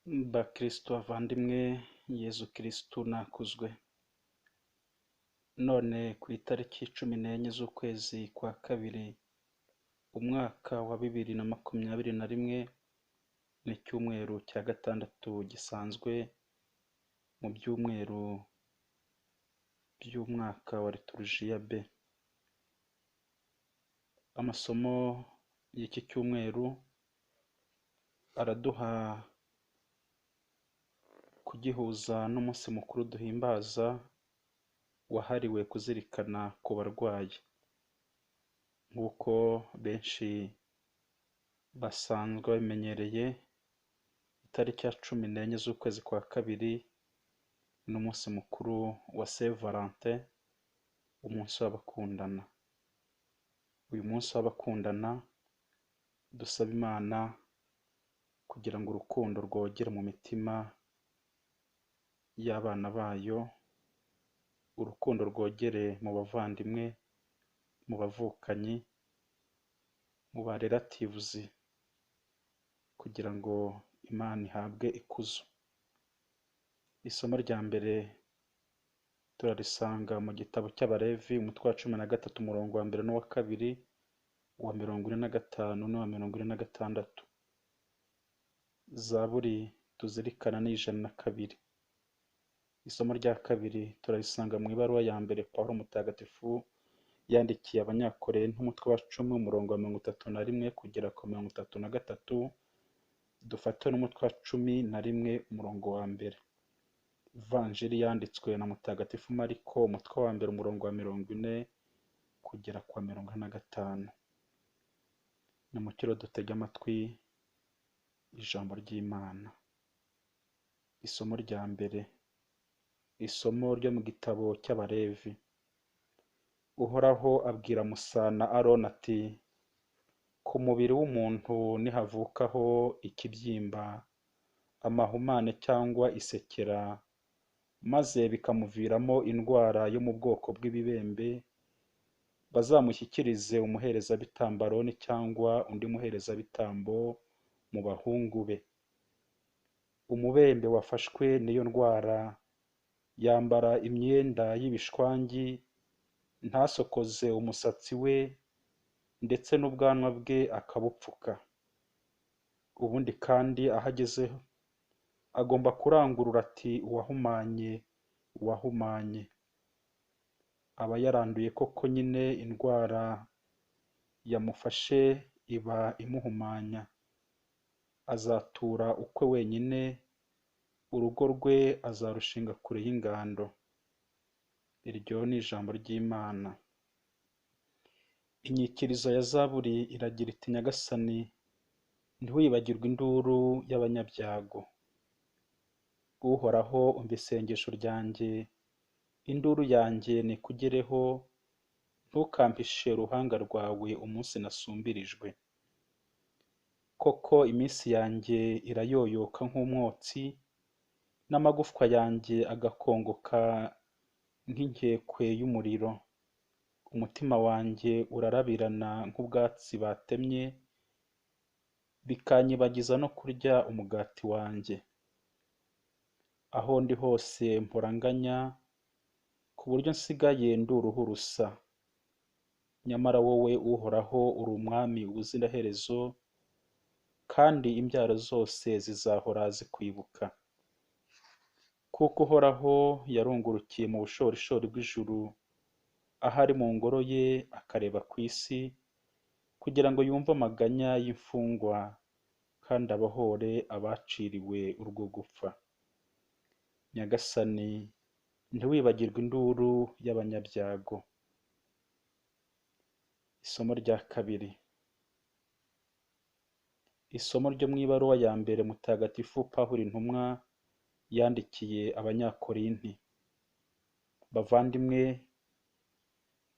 Bakristo bavandimwe, Yezu Kristo nakuzwe. None ku itariki 14 z'ukwezi kwa kabiri, umwaka wa 2021, ni icyumweru cya gatandatu gisanzwe mu byumweru by'umwaka wa liturujia B. Amasomo y'iki cyumweru araduha kugihuza n'umunsi mukuru duhimbaza wahariwe kuzirikana ku barwayi. Nk'uko benshi basanzwe babimenyereye, itariki ya 14 z'ukwezi kwa kabiri n'umunsi mukuru wa Saint Valentin, umunsi w'abakundana. Uyu munsi w'abakundana dusaba Imana kugira ngo urukundo rwogere mu mitima y'abana bayo, urukundo rwogere mu bavandimwe, mu bavukanyi, mu barelatives, kugira ngo Imana ihabwe ikuzo. Isomo rya mbere turarisanga mu gitabo cy'Abalevi, umutwe wa 13, umurongo wa 1 n'uwa 2, uwa 45 n'uwa 46. Zaburi tuzirikana ni 102. Isomo rya kabiri turarisanga mu ibaruwa ya mbere Pawulo mutagatifu yandikiye Abanyakorinto, umutwe wa 10, umurongo wa 31 kugera ku 33. Dufate n'umutwe wa 11, umurongo wa 1. Ivanjiri yanditswe na mutagatifu Mariko, umutwe wa 1, umurongo wa 40 kugera kwa 45. Nimukiro dutege amatwi ijambo ry'Imana. Isomo rya mbere, isomo ryo mu gitabo cy'Abalevi. Uhoraho abwira Musa na Aroni ati: ku mubiri w'umuntu nihavukaho ikibyimba, amahumane cyangwa isekera, maze bikamuviramo indwara yo mu bwoko bw'ibibembe, bazamushyikirize umuherezabitambo Aroni cyangwa undi muherezabitambo mu bahungu be. Umubembe wafashwe n'iyo ndwara yambara imyenda y'ibishwangi, ntasokoze umusatsi we, ndetse n'ubwanwa bwe akabupfuka. Ubundi kandi ahagezeho agomba kurangurura ati: uwahumanye, uwahumanye. Aba yaranduye koko nyine, indwara yamufashe iba imuhumanya. Azatura ukwe wenyine, urugo rwe azarushinga kure y'ingando. Iryo ni ijambo ry'Imana. Inyikirizo ya Zaburi iragira iti: Nyagasani, ntiwibagirwe induru y'abanyabyago. Uhoraho, umva isengesho ryanjye, induru yanjye nikugereho, ntukampishe uruhanga rwawe umunsi nasumbirijwe. Koko iminsi yanjye irayoyoka nk'umwotsi, n'amagufwa yanjye agakongoka nk'inkekwe y'umuriro. Umutima wanjye urarabirana nk'ubwatsi batemye, bikanyibagiza no kurya umugati wanjye. Aho ndi hose mporanganya, ku buryo nsigaye ndi uruhu rusa. Nyamara wowe Uhoraho uri umwami ubuziraherezo, kandi imbyaro zose zizahora zikwibuka. Kuko Uhoraho yarungurukiye mu bushorishori bw'ijuru, ahari mu ngoro ye akareba ku isi, kugira ngo yumve amaganya y'imfungwa, kandi abahore abaciriwe urwo gupfa. Nyagasani, ntiwibagirwe induru y'abanyabyago. Isomo rya kabiri, isomo ryo mu ibaruwa ya mbere mutagatifu Pawulo intumwa yandikiye Abanyakorinti. Bavandimwe,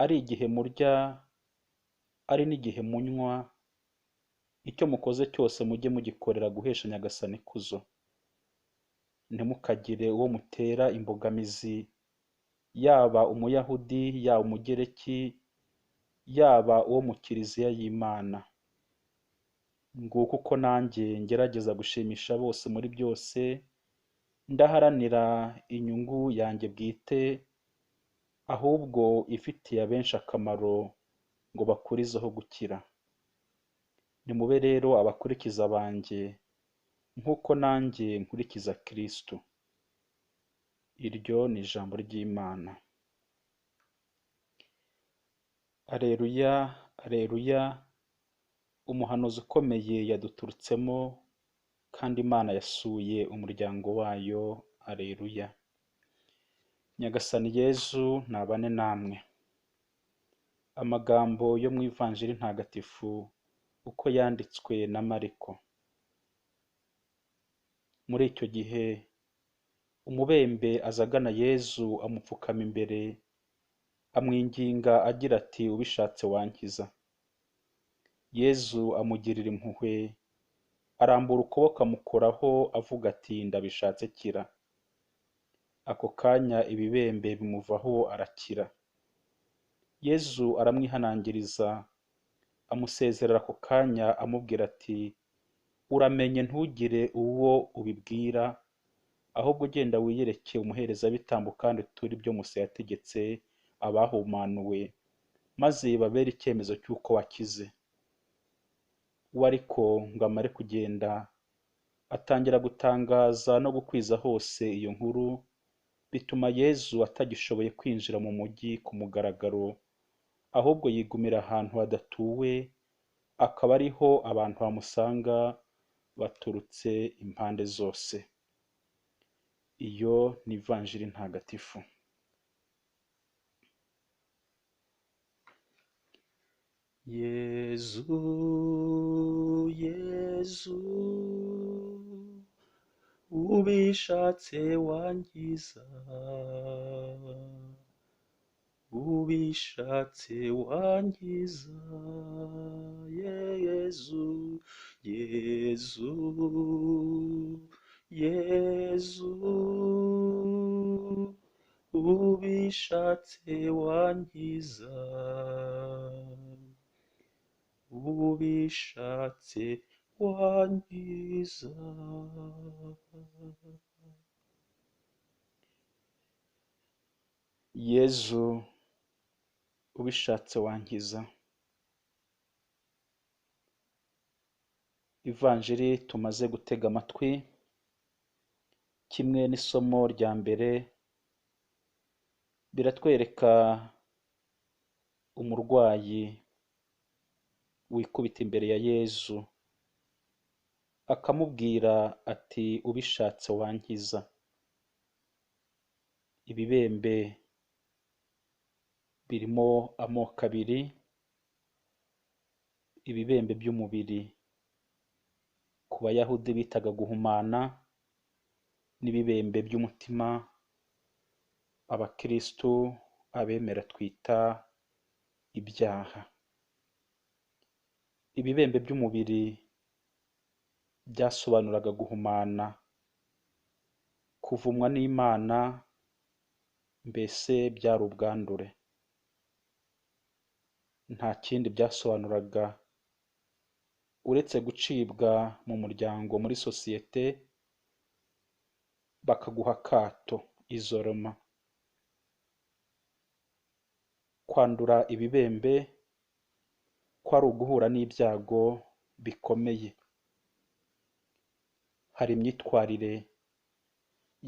ari igihe murya, ari n'igihe munywa, icyo mukoze cyose mujye mugikorera guhesha Nyagasani ikuzo. Ntimukagire uwo mutera imbogamizi, yaba Umuyahudi, yaba Umugereki, yaba uwo mu Kiliziya y'Imana. nguko uko nanjye ngerageza gushimisha bose muri byose, ndaharanira inyungu yanjye bwite, ahubwo ifitiye abenshi akamaro ngo bakurizeho gukira. Nimube rero abakurikiza banjye nk'uko nanjye nkurikiza Kristo. Iryo ni ijambo ry'Imana. Aleluya, aleluya, umuhanuzi ukomeye yaduturutsemo, kandi Imana yasuye umuryango wayo. Aleluya. Nyagasani Yezu nabane namwe. Amagambo yo mu ivanjiri ntagatifu uko yanditswe na Mariko. Muri icyo gihe umubembe azagana Yezu amupfukama imbere, amwinginga agira ati, ubishatse wankiza. Yezu amugirira impuhwe, arambura ukuboko amukoraho avuga ati, ndabishatse kira. Ako kanya ibibembe bimuvaho arakira. Yezu aramwihanangiriza, amusezerera ako kanya amubwira ati, uramenye ntugire uwo ubibwira, ahubwo ugenda wiyereke umuherezabitambo kandi uture ibyo Musa yategetse abahumanuwe, maze babere icyemezo cy'uko wakize. We ariko ngo amare kugenda, atangira gutangaza no gukwiza hose iyo nkuru, bituma Yezu atagishoboye kwinjira mu mujyi ku mugaragaro, ahubwo yigumira ahantu hadatuwe, akaba ariho abantu bamusanga baturutse impande zose. Iyo ni ivanjiri ntagatifu. Yezu, Yezu, ubishatse wankiza, ubishatse wankiza. Yezu, Yezu, Yezu, ubishatse wankiza, ubishatse wankiza. Yezu, ubishatse wankiza. Ivanjiri tumaze gutega amatwi, kimwe n'isomo rya mbere, biratwereka umurwayi wikubita imbere ya Yezu, akamubwira ati, ubishatse wankiza. Ibibembe birimo amoko abiri, ibibembe by'umubiri ku Bayahudi bitaga guhumana, n'ibibembe by'umutima abakristu abemera twita ibyaha. Ibibembe by'umubiri byasobanuraga guhumana, kuvumwa n'Imana, mbese byari ubwandure. Nta kindi byasobanuraga uretse gucibwa mu muryango, muri sosiyete, bakaguha akato, izoroma. Kwandura ibibembe kwari uguhura n'ibyago bikomeye. Hari imyitwarire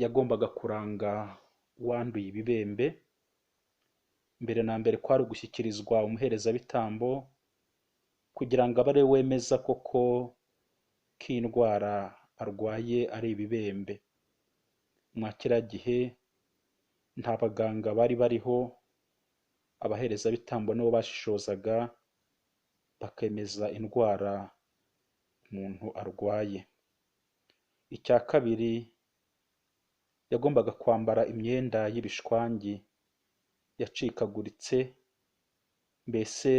yagombaga kuranga uwanduye ibibembe. Mbere na mbere kwari gushyikirizwa umuherezabitambo, kugira ngo abe ari we wemeza koko ko indwara arwaye ari ibibembe. Mwa kiriya gihe nta baganga bari bariho, abaherezabitambo nibo bashishozaga bakemeza indwara umuntu arwaye. Icya kabiri, yagombaga kwambara imyenda y'ibishwangi yacikaguritse, mbese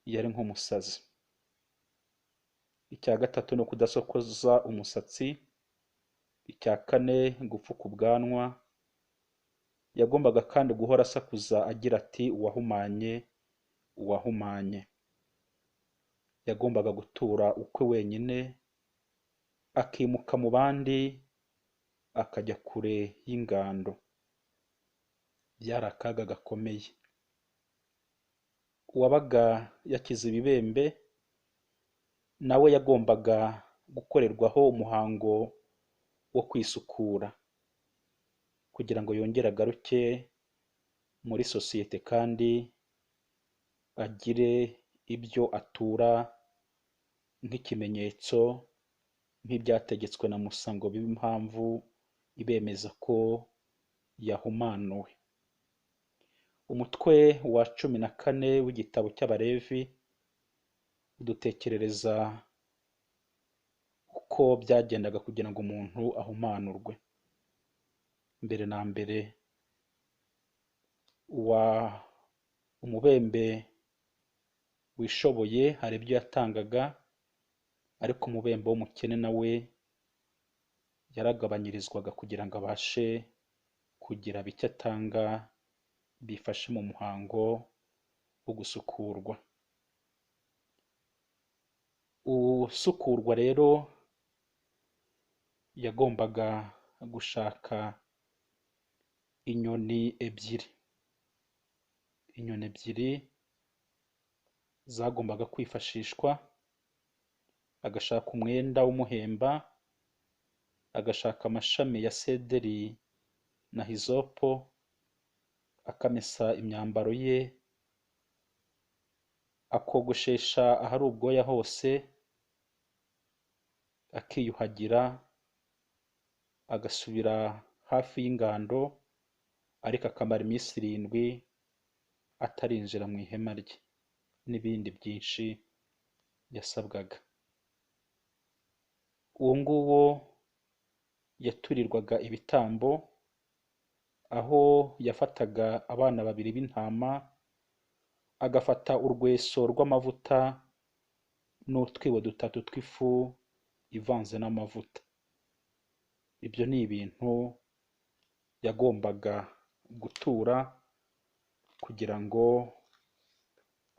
yari nk'umusazi. Icya gatatu ni ukudasokoza umusatsi. Icya kane, gupfuka ubwanwa. Yagombaga kandi guhora asakuza agira ati, uwahumanye, uwahumanye. yagombaga gutura ukwe wenyine, akimuka mu bandi, akajya kure y'ingando. Byari akaga gakomeye. Uwabaga yakize ibibembe nawe yagombaga gukorerwaho umuhango wo kwisukura kugira ngo yongere agaruke muri sosiyete kandi agire ibyo atura nk'ikimenyetso, nk'ibyategetswe na Musa ngo bibe impamvu ibemeza ko yahumanuwe. Umutwe wa 14 w'igitabo cy'Abalevi udutekerereza uko byagendaga kugira ngo umuntu ahumanurwe. Mbere na mbere, umubembe wishoboye hari ibyo yatangaga, ariko umubembe w'umukene nawe yaragabanyirizwaga kugira ngo abashe kugira bike atanga bifashe mu muhango wo gusukurwa. Usukurwa rero yagombaga gushaka inyoni ebyiri zagombaga kwifashishwa, agashaka umwenda w'umuhemba, agashaka amashami ya sederi na hizopo, akamesa imyambaro ye, akogoshesha ahari ubwoya hose, akiyuhagira, agasubira hafi y'ingando, ariko akamara iminsi 7 atarinjira mu ihema rye, n'ibindi byinshi yasabwaga. Uwo nguwo yaturirwaga ibitambo, aho yafataga abana 2 b'intama, agafata urweso rw'amavuta n'utwibo 3 tw'ifu ivanze n'amavuta. Ibyo ni ibintu yagombaga gutura kugira ngo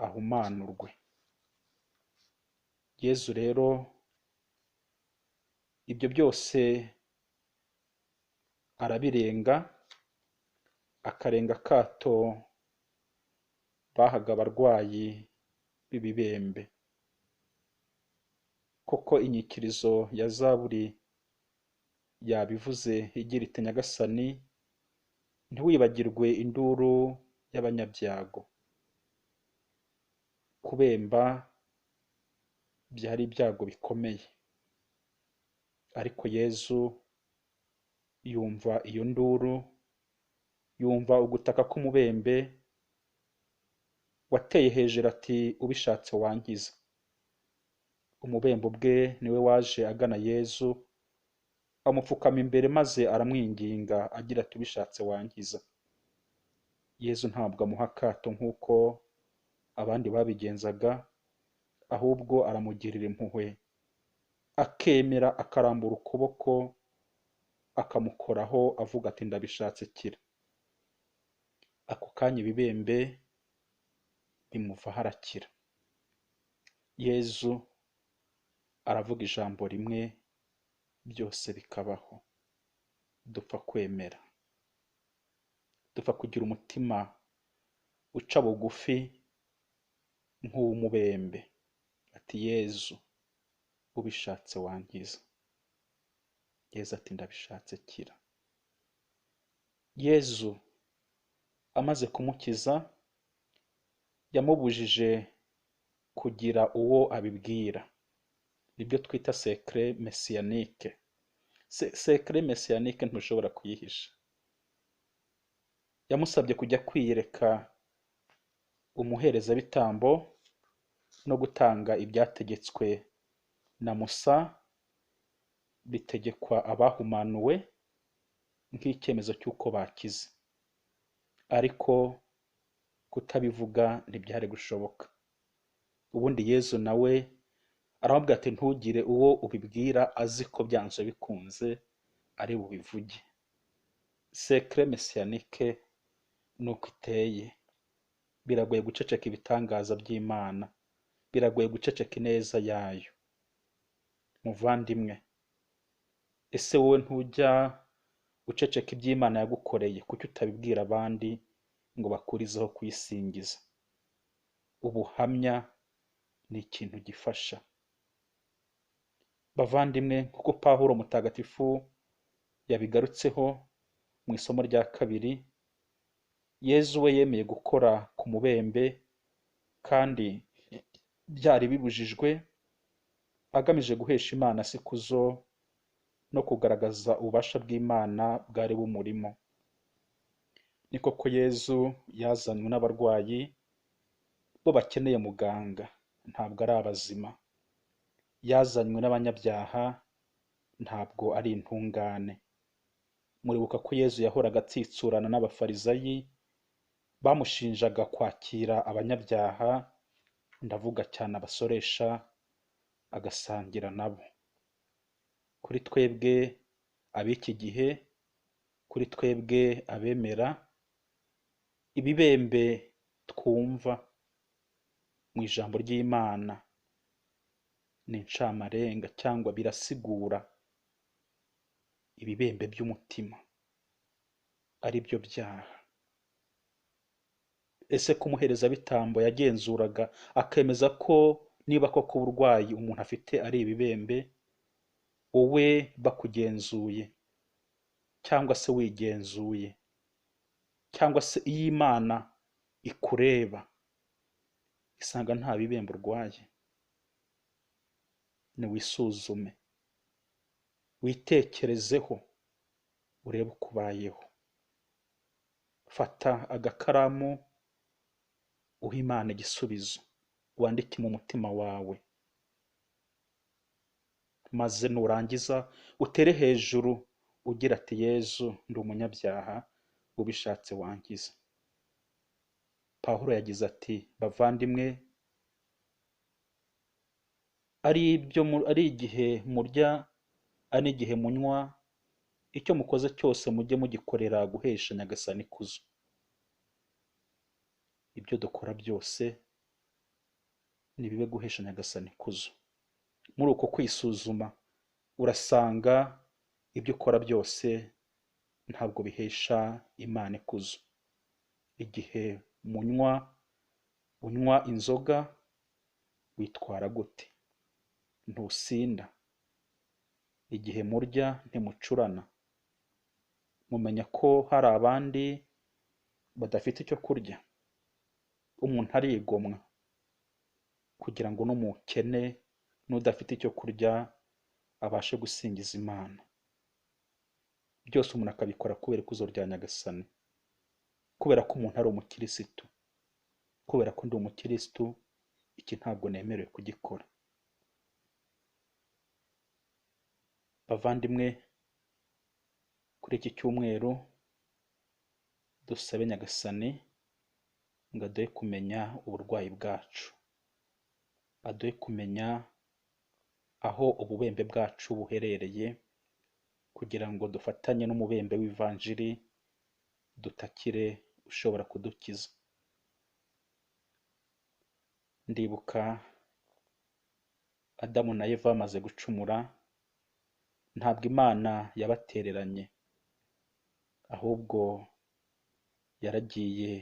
ahumanurwe. Yezu rero ibyo byose arabirenga, akarenga akato bahaga abarwayi b'ibibembe. Koko inyikirizo ya Zaburi yabivuze igira iti: Nyagasani, ntiwibagirwe induru y'abanyabyago. Kubemba byari ibyago bikomeye, ariko Yezu yumva iyo nduru, yumva ugutaka k'umubembe, wateye hejuru ati: Ubishatse wankiza. Umubembe ubwe niwe waje agana Yezu, amupfukama imbere maze aramwinginga agira ati: Ubishatse wankiza. Yezu ntabwo amuha akato nk'uko abandi babigenzaga, ahubwo aramugirira impuhwe, akemera, akarambura ukuboko, akamukoraho avuga ati: Ndabishatse, kira. Ako kanya ibibembe bimuvaho arakira. Yezu aravuga ijambo rimwe, byose bikabaho. Dupfa kwemera, dupfa kugira umutima uca bugufi nk'uw'umubembe, ati: Yezu, ubishatse wankiza. Yezu ati: Ndabishatse, kira. Yezu amaze kumukiza, yamubujije kugira uwo abibwira. Nibyo twita secret messianique. Secret messianique ntushobora kuyihisha. Yamusabye kujya kwiyereka umuherezabitambo no gutanga ibyategetswe na Musa, bitegekwa abahumanuwe nk'icyemezo cy'uko bakize, ariko kutabivuga ntibyari gushoboka. Ubundi Yezu nawe aramubwira ati: ntugire uwo ubibwira, azi ko byanze bikunze ari bubivuge. Secret messianique nuko iteye. Biragoye guceceka ibitangaza by'Imana, biragoye guceceka ineza yayo. Muvandimwe, ese wowe ntujya uceceka iby'Imana yagukoreye? Kuki utabibwira abandi ngo bakurizeho kuyisingiza? Ubuhamya ni ikintu gifasha. Bavandimwe, kuko Pawulo mutagatifu yabigarutseho mu isomo rya kabiri, Yezu we yemeye gukora ku mubembe kandi byari bibujijwe, agamije guhesha Imana ikuzo no kugaragaza ububasha bw'Imana bwari bumurimo. Ni koko Yezu yazanywe n'abarwayi bo bakeneye muganga, ntabwo ari abazima. Yazanywe n'abanyabyaha, ntabwo ari intungane. Muribuka ko Yezu yahoraga atsitsurana n'abafarizayi bamushinjaga kwakira abanyabyaha, ndavuga cyane abasoresha, agasangira nabo. Kuri twebwe ab'iki gihe, kuri twebwe abemera, ibibembe twumva mu ijambo ry'Imana ni incamarenga cyangwa birasigura ibibembe by'umutima, ari byo byaha. Ese ko umuherezabitambo yagenzuraga akemeza ko niba koko uburwayi umuntu afite ari ibibembe, wowe bakugenzuye cyangwa se wigenzuye, cyangwa se iyo Imana ikureba isanga nta bibembe urwaye, niwisuzume, witekerezeho, urebe uko ubayeho. Fata agakaramu uha Imana igisubizo, wandike mu mutima wawe, maze nurangiza utere hejuru ugira ati: Yezu, ndi umunyabyaha, ubishatse wankiza. Pawulo yagize ati: bavandimwe, ari igihe murya, ari n'igihe munywa, icyo mukoze cyose mujye mugikorera guhesha Nyagasani ikuzo. Ibyo dukora byose nibibe guhesha Nyagasani ikuzo. Muri uko kwisuzuma urasanga ibyo ukora byose ntabwo bihesha Imana ikuzo. Igihe unywa inzoga, witwara gute? Ntusinda. Igihe murya, ntimucurana. Mumenya ko hari abandi badafite icyo kurya. Umuntu arigomwa kugira ngo n'umukene n'udafite icyo kurya abashe gusingiza Imana. Byose umuntu akabikora kubera ikuzo rya Nyagasani, kubera ko umuntu ari umukirisitu. Kubera ko ndi umukirisitu, iki ntabwo nemerewe kugikora. Bavandimwe, kuri iki cyumweru dusabe Nyagasani ngo aduhe kumenya uburwayi bwacu, aduhe kumenya aho ububembe bwacu buherereye, kugira ngo dufatanye n'umubembe w'ivanjiri dutakire ushobora kudukiza. Ndibuka Adamu na Eva bamaze gucumura, ntabwo Imana yabatereranye, ahubwo yaragiye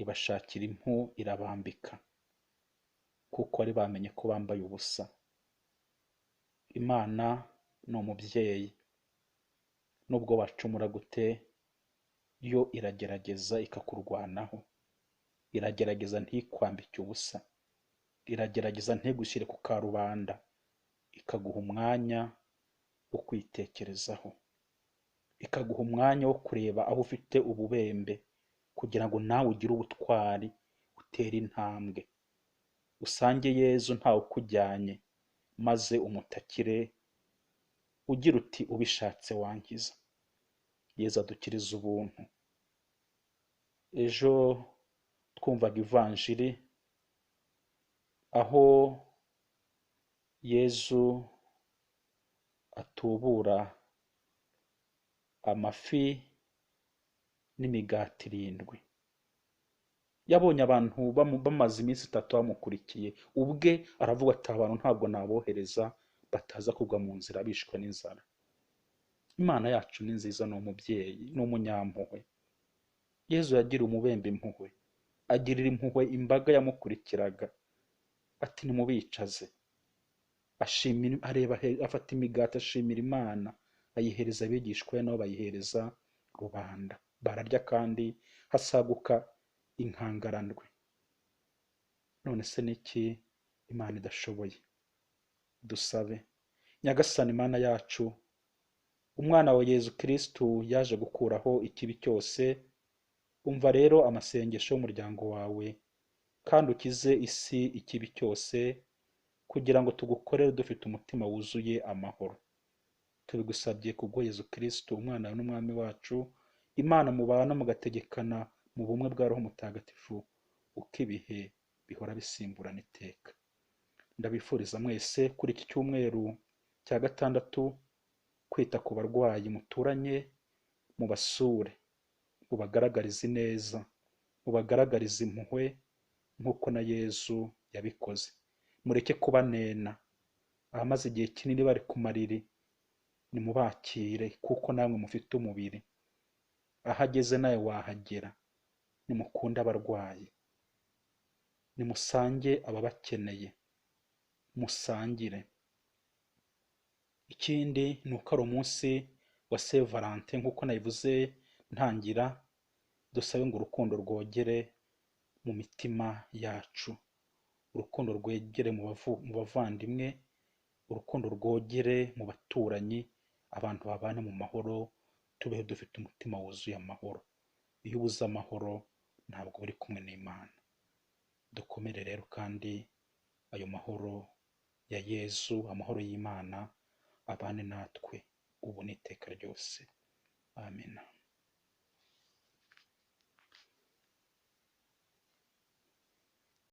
ibashakira impu irabambika, kuko bari bamenye ko bambaye ubusa. Imana ni umubyeyi, nubwo wacumura gute, yo iragerageza ikakurwanaho, iragerageza ntikwambike ubusa, iragerageza ntigushyire ku karubanda, ikaguha umwanya wo kwitekerezaho, ikaguha umwanya wo kureba aho ufite ububembe, kugira ngo nawe ugire ubutwari, utere intambwe, usange Yezu ntawe ukujyanye, maze umutakire ugira uti: ubishatse wankiza. Yezu adukiriza ubuntu. Ejo twumvaga ivanjiri aho Yezu atubura amafi n'imigati 7. yabonye abantu bamaze iminsi 3 bamukurikiye, ubwe aravuga ati abantu ntabwo nabohereza bataza kugwa mu nzira bishwe n'inzara. Imana yacu ni nziza, ni umubyeyi, ni umunyampuhwe. Yezu yagiriye umubembe impuhwe, agirira impuhwe imbaga yamukurikiraga, ati nimubicaze. Areba afata imigati ashimira Imana, ayihereza abigishwa be nabo bayihereza rubanda, bararya kandi hasaguka inkangarandwe. None se niki Imana idashoboye? Dusabe. Nyagasani Mana yacu, umwana wa Yezu Kristu yaje gukuraho ikibi cyose. Umva rero amasengesho y'umuryango wawe, kandi ukize isi ikibi cyose, kugira ngo tugukorere dufite umutima wuzuye amahoro. Tubigusabye kubwo Yezu Kristu umwana n'umwami wacu, Imana mubana mugategekana mu bumwe bwa Roho Mutagatifu, uko ibihe bihora bisimburana iteka. Ndabifuriza mwese kuri iki cyumweru cya gatandatu kwita ku barwayi muturanye, mubasure, mubagaragarize neza, mubagaragarize impuhwe nk'uko na Yezu yabikoze. Mureke kubanena, abamaze igihe kinini bari ku mariri nimubakire, kuko namwe mufite umubiri. Ahageze nawe wahagera. Nimukunde abarwayi, nimusange ababakeneye, musangire. Ikindi ni uko ari umunsi wa Saint Valentin nk'uko nabivuze ntangira. Dusabe ngo urukundo rwogere mu mitima yacu, urukundo rwegere mu bavandimwe, urukundo rwogere mu baturanyi, abantu babane mu mahoro, tubeho dufite umutima wuzuye amahoro. Iyo ubuze amahoro ntabwo uri kumwe n'Imana. Dukomere rero kandi ayo mahoro ya Yezu, amahoro y'Imana abane natwe ubu n'iteka ryose. Amen.